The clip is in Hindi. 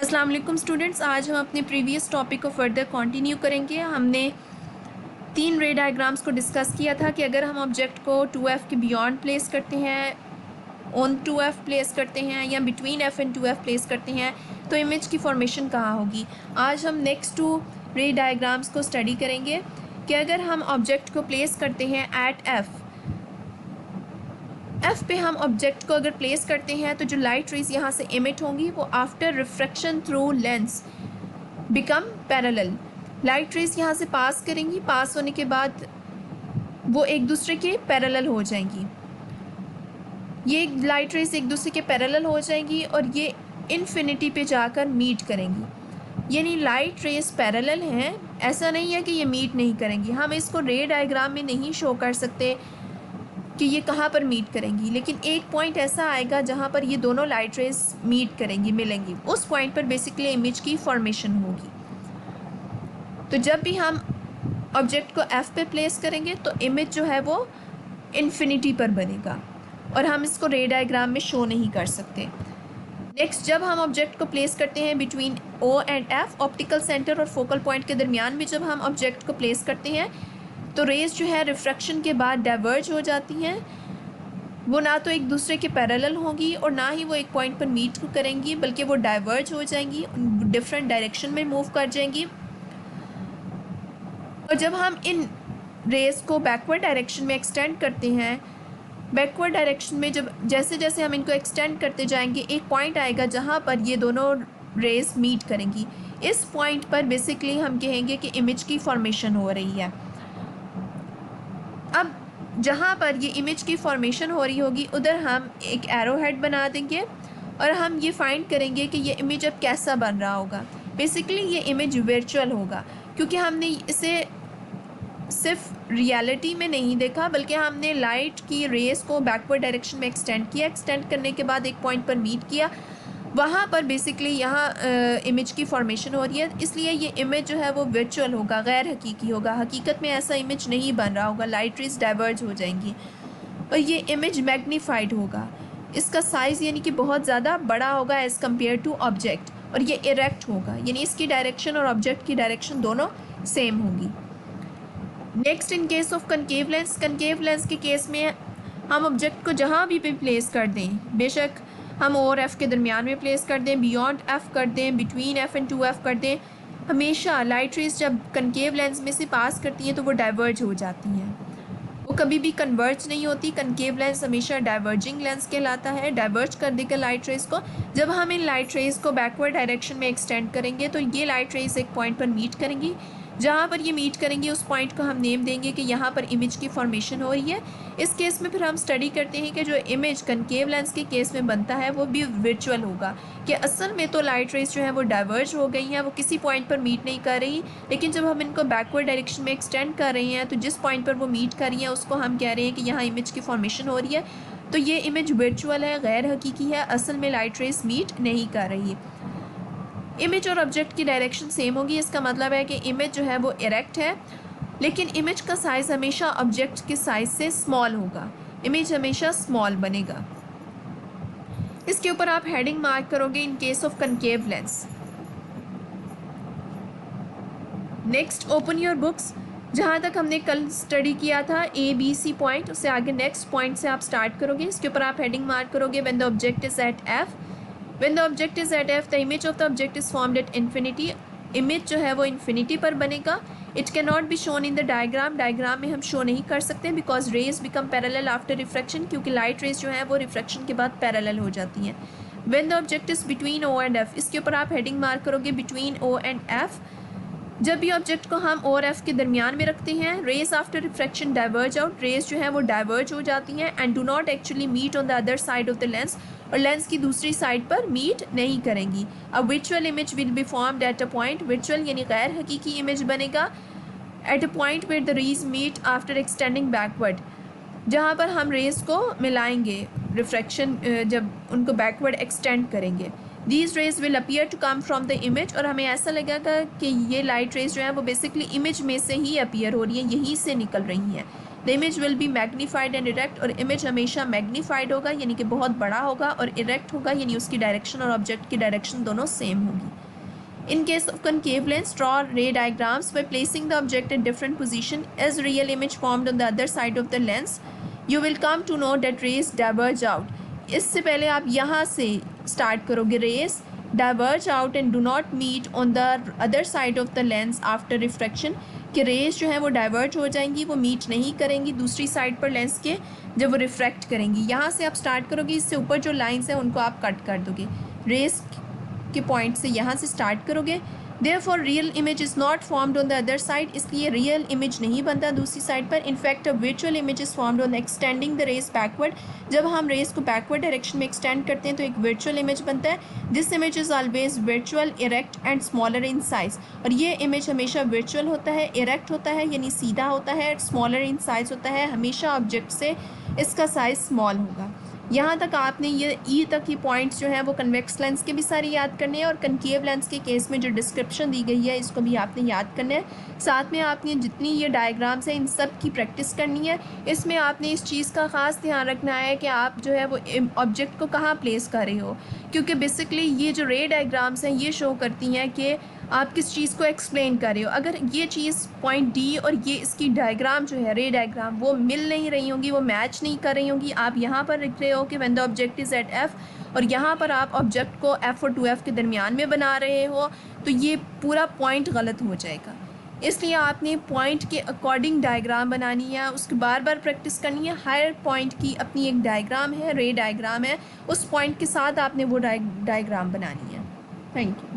अस्सलाम वालेकुम स्टूडेंट्स, आज हम अपने प्रीवियस टॉपिक को फर्दर कंटिन्यू करेंगे। हमने 3 रे डायग्राम्स को डिस्कस किया था कि अगर हम ऑब्जेक्ट को 2f के बियॉन्ड प्लेस करते हैं, ऑन 2f प्लेस करते हैं या between f and 2f place करते हैं तो इमेज की फॉर्मेशन कहाँ होगी। आज हम नेक्स्ट 2 रे डायग्राम्स को स्टडी करेंगे कि अगर हम ऑब्जेक्ट को प्लेस करते हैं एट एफ पे हम ऑब्जेक्ट को अगर प्लेस करते हैं तो जो लाइट रेज यहाँ से इमिट होंगी वो after refraction through lens become parallel. Light rays यहाँ से पास करेंगी, पास होने के बाद वो एक दूसरे के पैरेलल हो जाएंगी। ये लाइट रेज एक दूसरे के पैरेलल हो जाएंगी और ये इन्फिनिटी पे जाकर मीट करेंगी। यानी लाइट रेज पैरेलल हैं, ऐसा नहीं है कि ये मीट नहीं करेंगी। हम इसको रे डायग्राम में नहीं शो कर सकते कि ये कहाँ पर मीट करेंगी, लेकिन एक पॉइंट ऐसा आएगा जहाँ पर ये दोनों लाइट रेज मीट करेंगी, मिलेंगी। उस पॉइंट पर बेसिकली इमेज की फॉर्मेशन होगी। तो जब भी हम ऑब्जेक्ट को एफ पे प्लेस करेंगे तो इमेज जो है वो इन्फिनिटी पर बनेगा और हम इसको रे डायग्राम में शो नहीं कर सकते। नेक्स्ट, जब हम ऑब्जेक्ट को प्लेस करते हैं between O and F, optical centre और फोकल पॉइंट के दरमियान में जब हम ऑब्जेक्ट को प्लेस करते हैं तो रेज जो है रिफ्रैक्शन के बाद डाइवर्ज हो जाती हैं। वो ना तो एक दूसरे के पैरेलल होंगी और ना ही वो एक पॉइंट पर मीट करेंगी, बल्कि वो डाइवर्ज हो जाएंगी, डिफरेंट डायरेक्शन में मूव कर जाएंगी। और जब हम इन रेज को बैकवर्ड डायरेक्शन में एक्सटेंड करते हैं, बैकवर्ड डायरेक्शन में जब जैसे जैसे हम इनको एक्सटेंड करते जाएंगे एक pॉइंट आएगा जहाँ पर ये दोनों रेज मीट करेंगी। इस पॉइंट पर बेसिकली हम कहेंगे कि इमेज की फॉर्मेशन हो रही है। अब जहाँ पर ये इमेज की फॉर्मेशन हो रही होगी उधर हम एक एरो हेड बना देंगे और हम ये फाइंड करेंगे कि ये इमेज अब कैसा बन रहा होगा। बेसिकली ये इमेज वर्चुअल होगा, क्योंकि हमने इसे सिर्फ रियलिटी में नहीं देखा, बल्कि हमने लाइट की रेस को बैकवर्ड डायरेक्शन में एक्सटेंड किया। एक्सटेंड करने के बाद एक पॉइंट पर मीट किया, वहाँ पर बेसिकली यहाँ इमेज की फॉर्मेशन हो रही है। इसलिए ये इमेज जो है वो वर्चुअल होगा, गैर हकीकी होगा। हकीकत में ऐसा इमेज नहीं बन रहा होगा, लाइट रेज डाइवर्ज हो जाएंगी और ये इमेज मैग्नीफाइड होगा। इसका साइज़ यानी कि बहुत ज़्यादा बड़ा होगा एज़ कम्पेयर टू ऑब्जेक्ट, और ये इरेक्ट होगा, यानी इसकी डायरेक्शन और ऑब्जेक्ट की डायरेक्शन दोनों सेम होंगी। Next, in case of concave lens, concave lens के केस में हम ऑब्जेक्ट को जहाँ भी प्लेस कर दें, बेशक हम और एफ़ के दरमियान में प्लेस कर दें, बियॉन्ड एफ़ कर दें, बिटवीन एफ़ एंड 2f कर दें, हमेशा लाइट रेज जब कनकेव लेंस में से पास करती हैं तो वो डाइवर्ज हो जाती हैं, वो कभी भी कन्वर्ज नहीं होती। कनकेव लेंस हमेशा डाइवर्जिंग लेंस कहलाता है, डाइवर्ज कर देगा लाइट रेज को। जब हम इन लाइट रेज को बैकवर्ड डायरेक्शन में एक्सटेंड करेंगे तो ये लाइट रेज एक पॉइंट पर मीट करेंगी। जहाँ पर ये मीट करेंगी उस पॉइंट को हम नेम देंगे कि यहाँ पर इमेज की फॉर्मेशन हो रही है। इस केस में फिर हम स्टडी करते हैं कि जो इमेज कनकेव लेंस के केस में बनता है वो भी वर्चुअल होगा, कि असल में तो लाइट रेज जो है वो डाइवर्ज हो गई हैं, वो किसी पॉइंट पर मीट नहीं कर रही, लेकिन जब हम इनको बैकवर्ड डायरेक्शन में एक्सटेंड कर रहे हैं तो जिस पॉइंट पर वो मीट कर रही हैं उसको हम कह रहे हैं कि यहाँ इमेज की फॉर्मेशन हो रही है। तो ये इमेज वर्चुअल है, गैर हकीकी है, असल में लाइट रेज मीट नहीं कर रही है। इमेज और ऑब्जेक्ट की डायरेक्शन सेम होगी। इसका मतलब है कि इमेज जो है वो इरेक्ट है, लेकिन इमेज का साइज़ हमेशा ऑब्जेक्ट के साइज़ से स्मॉल होगा, इमेज हमेशा स्मॉल बनेगा। इसके ऊपर आप हेडिंग मार्क करोगे in case of concave lens. Next, open your books. जहाँ तक हमने कल स्टडी किया था ABC पॉइंट, उससे आगे नेक्स्ट पॉइंट से आप स्टार्ट करोगे। इसके ऊपर आप हेडिंग मार्क करोगे when the object is at F। When the object is at F, the image of the object is formed at infinity. Image जो है वो इन्फिनिटी पर बनेगा। It can not be shown in the diagram, diagram में हम शो नहीं कर सकते because rays become parallel after refraction, क्योंकि लाइट रेज जो है वो रिफ्रैक्शन के बाद पैरेलल हो जाती हैं। When the object is between O and F, इसके ऊपर आप हेडिंग मार्क करोगे बिटवीन O एंड F। जब भी ऑब्जेक्ट को हम और एफ के दरमियान में रखते हैं, rays after refraction diverge out, rays जो है वो डाइवर्ज हो जाती हैं and do not actually meet on the other side of the lens, और लेंस की दूसरी साइड पर मीट नहीं करेंगी। A virtual image will be formed at a point, virtual यानी गैर हकीकी इमेज बनेगा at a point where the rays meet after extending backward, जहाँ पर हम रेज को मिलाएंगे रिफ्रैक्शन जब उनको बैकवर्ड एक्सटेंड करेंगे। These rays will appear to come from the image, और हमें ऐसा लगेगा कि ये लाइट रेज जो है वो बेसिकली इमेज में से ही अपीयर हो रही है, यहीं से निकल रही हैं। The image will B magnified and erect, और इमेज हमेशा मैग्नीफाइड होगा यानी कि बहुत बड़ा होगा, और इरेक्ट होगा यानी उसकी डायरेक्शन और ऑब्जेक्ट की डायरेक्शन दोनों सेम होगी। In case of concave lens, draw ray diagrams by placing the object at different position as real image formed on the other side of the lens. You will come to know that rays diverge out. इससे पहले आप यहाँ से start करोगे. Rays diverge out and do not meet on the other side of the lens after refraction. कि रेज जो है वो डाइवर्ज हो जाएंगी, वो मीट नहीं करेंगी दूसरी साइड पर लेंस के जब वो रिफ्रैक्ट करेंगी. यहाँ से आप स्टार्ट करोगे, इससे ऊपर जो लाइंस हैं उनको आप कट कर दोगे. रेज के पॉइंट से यहाँ से स्टार्ट करोगे. Therefore real image is not formed on the other side. इसलिए रियल इमेज नहीं बनता दूसरी साइड पर. In fact a virtual image is formed on extending the rays backward. जब हम रेज को बैकवर्ड डायरेक्शन में एक्सटेंड करते हैं तो एक वर्चुअल इमेज बनता है. This image is always virtual, erect and smaller in size. और ये इमेज हमेशा वर्चुअल होता है, इरेक्ट होता है यानी सीधा होता है, स्मॉलर इन साइज होता है. हमेशा ऑब्जेक्ट से इसका साइज़ स्मॉल होगा. यहाँ तक आपने ये ई तक की पॉइंट्स जो हैं वो कन्वेक्स लेंस के भी सारे याद करने हैं और कनकेव लेंस के केस में जो डिस्क्रिप्शन दी गई है इसको भी आपने याद करना है. साथ में आपने जितनी ये डायग्राम्स हैं इन सब की प्रैक्टिस करनी है. इसमें आपने इस चीज़ का ख़ास ध्यान रखना है कि आप जो है वो ऑब्जेक्ट को कहाँ प्लेस कर रहे हो, क्योंकि बेसिकली ये जो रे डायग्राम्स हैं ये शो करती हैं कि आप किस चीज़ को एक्सप्लेन कर रहे हो. अगर ये चीज़ पॉइंट डी और ये इसकी डायग्राम जो है रे डायग्राम वो मिल नहीं रही होंगी, वो मैच नहीं कर रही होंगी. आप यहाँ पर लिख रहे हो कि when the object is at F और यहाँ पर आप ऑब्जेक्ट को एफ़ और 2F के दरमियान में बना रहे हो, तो ये पूरा पॉइंट गलत हो जाएगा. इसलिए आपने पॉइंट के अकॉर्डिंग डायग्राम बनानी है, उसकी बार बार प्रैक्टिस करनी है. हर पॉइंट की अपनी एक डायग्राम है, रे डायग्राम है, उस पॉइंट के साथ आपने वो डायग्राम बनानी है. Thank you.